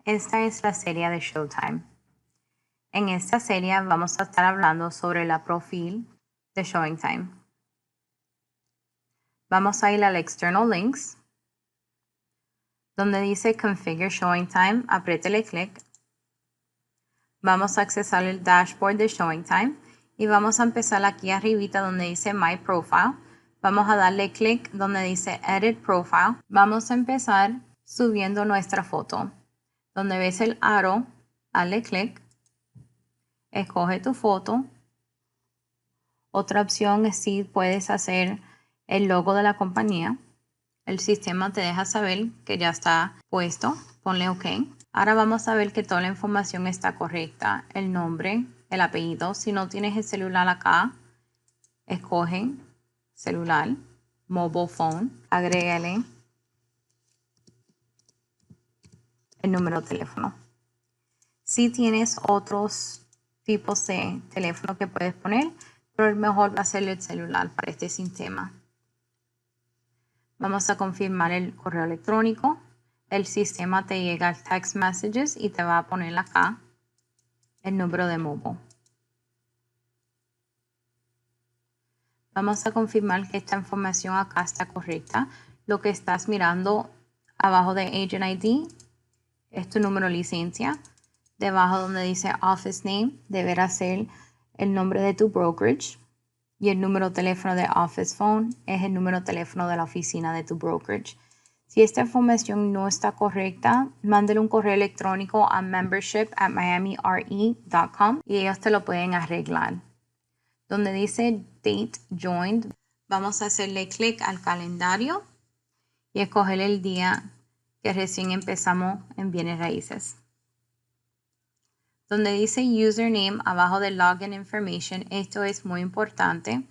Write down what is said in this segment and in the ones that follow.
Esta es la serie de Showtime. En esta serie vamos a estar hablando sobre la perfil de ShowingTime. Vamos a ir al External Links, donde dice Configure ShowingTime, apriétele clic. Vamos a accesar el dashboard de ShowingTime y vamos a empezar aquí arribita donde dice My Profile. Vamos a darle clic donde dice Edit Profile. Vamos a empezar subiendo nuestra foto. Donde ves el aro, dale clic, escoge tu foto. Otra opción es si puedes hacer el logo de la compañía. El sistema te deja saber que ya está puesto, ponle OK. Ahora vamos a ver que toda la información está correcta, el nombre, el apellido. Si no tienes el celular acá, escoge celular, mobile phone, agrégale el número de teléfono. Si tienes otros tipos de teléfono que puedes poner, pero el mejor va a ser el celular para este sistema. Vamos a confirmar el correo electrónico. El sistema te llega al text messages y te va a poner acá el número de mobile. Vamos a confirmar que esta información acá está correcta. Lo que estás mirando abajo de Agent ID es tu número de licencia. Debajo donde dice Office Name deberá ser el nombre de tu brokerage. Y el número de teléfono de Office Phone es el número de teléfono de la oficina de tu brokerage. Si esta información no está correcta, mándale un correo electrónico a membership@miamirealtors.com y ellos te lo pueden arreglar. Donde dice Date Joined, vamos a hacerle clic al calendario y escoger el día que recién empezamos en bienes raíces. Donde dice Username abajo de Login Information, esto es muy importante.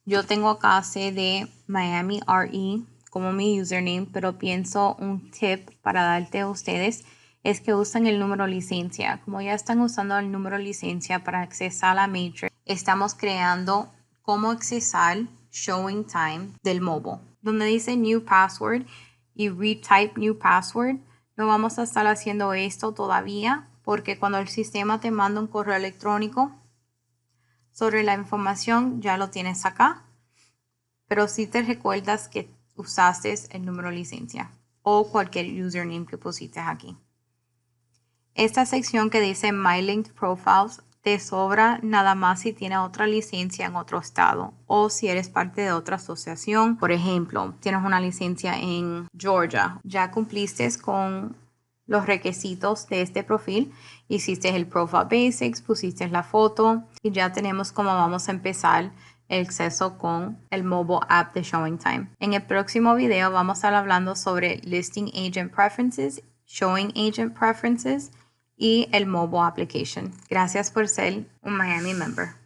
Yo tengo acá de Miami RE como mi username, pero pienso un tip para darte a ustedes es que usen el número de licencia. Como ya están usando el número de licencia para accesar a la Matrix, estamos creando cómo accesar ShowingTime del mobile. Donde dice New Password y Retype New Password, no vamos a estar haciendo esto todavía porque cuando el sistema te manda un correo electrónico sobre la información ya lo tienes acá, pero si te recuerdas que usaste el número de licencia o cualquier username que pusiste aquí. Esta sección que dice My Linked Profiles te sobra nada más si tienes otra licencia en otro estado o si eres parte de otra asociación. Por ejemplo, tienes una licencia en Georgia, ya cumpliste con los requisitos de este perfil, hiciste el Profile Basics, pusiste la foto y ya tenemos cómo vamos a empezar el acceso con el mobile app de ShowingTime. En el próximo video vamos a estar hablando sobre Listing Agent Preferences, Showing Agent Preferences y el mobile application. Gracias por ser un Miami member.